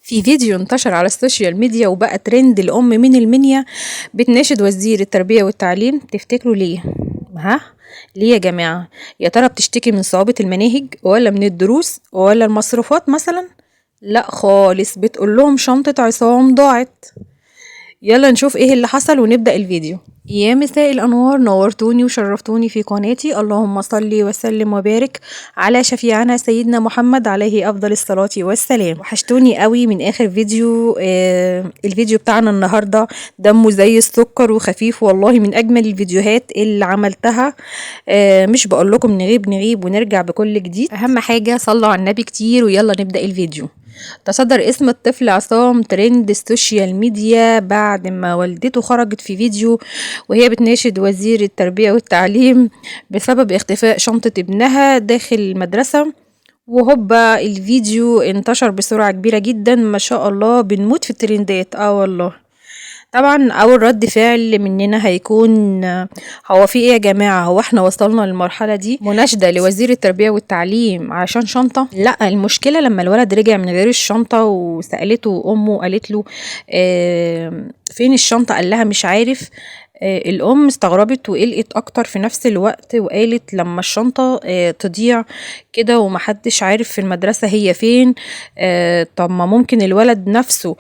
في فيديو انتشر على السوشيال ميديا وبقى ترند، الأم من المنيا بتناشد وزير التربية والتعليم. تفتكروا ليه؟ ها؟ ليه يا جماعة؟ يا ترى بتشتكي من صعوبة المناهج ولا من الدروس ولا المصروفات مثلا؟ لا خالص، بتقول لهم شنطة عصام ضاعت. يلا نشوف ايه اللي حصل ونبدأ الفيديو. يا مساء الأنوار، نورتوني وشرفتوني في قناتي. اللهم صل وسلم وبارك على شفيعنا سيدنا محمد عليه أفضل الصلاة والسلام. وحشتوني قوي من آخر فيديو. الفيديو بتاعنا النهاردة دمه زي السكر وخفيف، والله من أجمل الفيديوهات اللي عملتها. مش بقول لكم نغيب ونرجع بكل جديد. أهم حاجة صلوا على النبي كتير ويلا نبدأ الفيديو. تصدر اسم الطفل عصام ترند السوشيال ميديا بعد ما والدته خرجت في فيديو وهي بتناشد وزير التربية والتعليم بسبب اختفاء شنطة ابنها داخل المدرسة. وهوبا الفيديو انتشر بسرعة كبيرة جدا، ما شاء الله بنموت في الترندات. والله طبعا اول رد فعل مننا هيكون هو في ايه يا جماعه؟ هو احنا وصلنا للمرحله دي؟ مناشده لوزير التربيه والتعليم عشان شنطه؟ لا، المشكله لما الولد رجع من غير الشنطه وسالته امه قالت له فين الشنطه؟ قال لها مش عارف. الأم استغربت وقلقت أكتر في نفس الوقت، وقالت لما الشنطة تضيع كده ومحدش عارف في المدرسة هي فين، طب ما ممكن الولد نفسه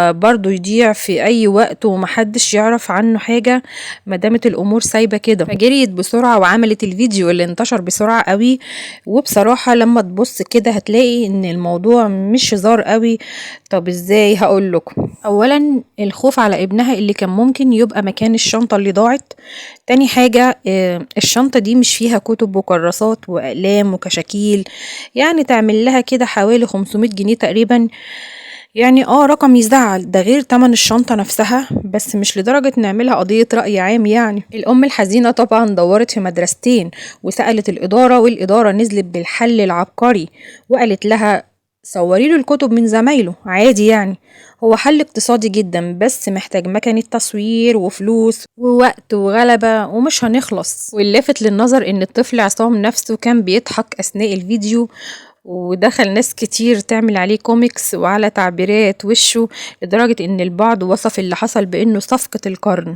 برضو يضيع في أي وقت ومحدش يعرف عنه حاجة مادامت الأمور سايبة كده. فجريت بسرعة وعملت الفيديو اللي انتشر بسرعة قوي. وبصراحة لما تبص كده هتلاقي ان الموضوع مش هزار قوي. طب ازاي؟ هقول لكم. اولا الخوف على ابنها اللي كان ممكن يبقى مكان الشنطة اللي ضاعت. تاني حاجة الشنطة دي مش فيها كتب وكراسات وأقلام وكشاكيل، يعني تعمل لها كده حوالي 500 جنيه تقريبا. يعني رقم يزعل، ده غير تمن الشنطة نفسها، بس مش لدرجة نعملها قضية رأي عام. يعني الأم الحزينة طبعا دورت في مدرستين وسألت الإدارة، والإدارة نزلت بالحل العبقري وقالت لها صوري له الكتب من زمايله عادي. يعني هو حل اقتصادي جدا، بس محتاج مكنة تصوير وفلوس ووقت وغلبة ومش هنخلص. واللافت للنظر ان الطفل عصام نفسه كان بيضحك اثناء الفيديو، ودخل ناس كتير تعمل عليه كوميكس وعلى تعبيرات وشه، لدرجة ان البعض وصف اللي حصل بانه صفقة القرن.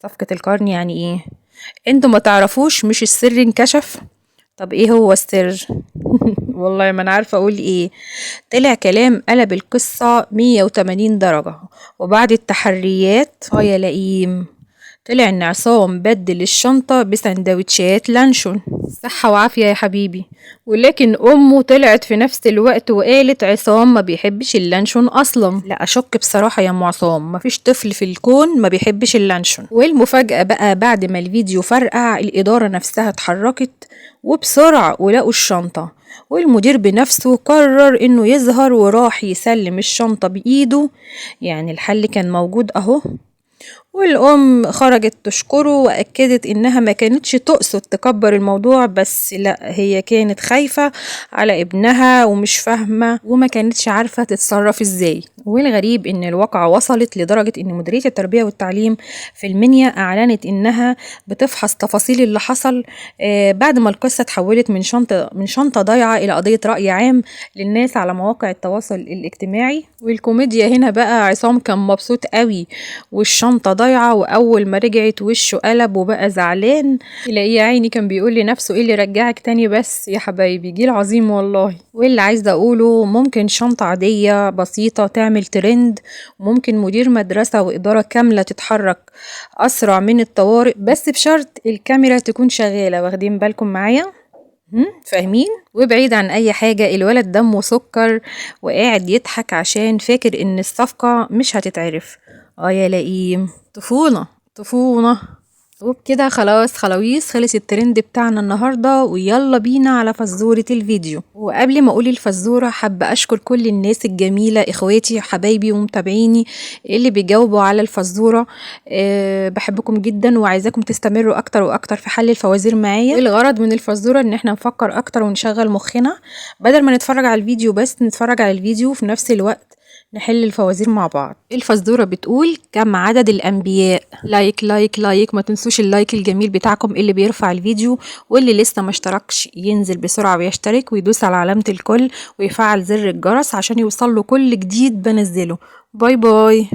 صفقة القرن يعني ايه؟ انتوا ما تعرفوش؟ مش السر انكشف؟ طب ايه هو السر؟ والله ما انا عارفه اقول ايه. طلع كلام قلب القصه 180 درجه، وبعد التحريات يا لئيم طلع ان عصام بدل الشنطه بسندوتشات لانشون. صحه وعافيه يا حبيبي. ولكن امه طلعت في نفس الوقت وقالت عصام ما بيحبش اللانشون اصلا. لا اشك بصراحه يا ام عصام، مفيش طفل في الكون ما بيحبش اللانشون. والمفاجاه بقى بعد ما الفيديو فرقع، الاداره نفسها اتحركت وبسرعه ولقوا الشنطه، والمدير بنفسه قرر انه يظهر وراح يسلم الشنطة بايده. يعني الحل كان موجود اهو. والأم خرجت تشكره وأكدت إنها ما كانتش تقصد تكبر الموضوع، بس لا، هي كانت خايفة على ابنها ومش فاهمة وما كانتش عارفة تتصرف إزاي. والغريب إن الواقعة وصلت لدرجة إن مديرية التربية والتعليم في المنيا أعلنت إنها بتفحص تفاصيل اللي حصل بعد ما القصة اتحولت من شنطة ضايعة إلى قضية رأي عام للناس على مواقع التواصل الاجتماعي. والكوميديا هنا بقى عصام كان مبسوط قوي والشنطة ضايعة، وأول ما رجعت وشه قلب وبقى زعلان. تلاقيه يا عيني كان بيقول لنفسه ايه اللي رجعك تاني بس يا حبايبي، جيل عظيم والله. واللي عايزة أقوله ممكن شنطة عادية بسيطة تعمل ترند، وممكن مدير مدرسة وإدارة كاملة تتحرك أسرع من الطوارئ، بس بشرط الكاميرا تكون شغالة. واخدين بالكم معايا؟ فاهمين؟ وبعيد عن اي حاجة، الولد دمه سكر وقاعد يضحك عشان فاكر ان الصفقة مش هتتعرف. يا لئيم، طفولة طفولة. وبكده خلاص خلاويص خلص الترند بتاعنا النهاردة، ويلا بينا على فزورة الفيديو. وقبل ما اقول الفزورة حابة اشكر كل الناس الجميلة، اخواتي حبايبي ومتابعيني اللي بيجاوبوا على الفزورة. بحبكم جدا وعايزاكم تستمروا اكتر واكتر في حل الفوازير معايا. الغرض من الفزورة ان احنا نفكر اكتر ونشغل مخنا، بدل ما نتفرج على الفيديو بس نتفرج على الفيديو في نفس الوقت نحل الفوازير مع بعض. الفزورة بتقول: كم عدد الأنبياء؟ لايك لايك لايك، ما تنسوش اللايك الجميل بتاعكم اللي بيرفع الفيديو، واللي لسه ما اشتركش ينزل بسرعة ويشترك ويدوس على علامة الكل ويفعل زر الجرس عشان يوصل له كل جديد بنزله. باي باي.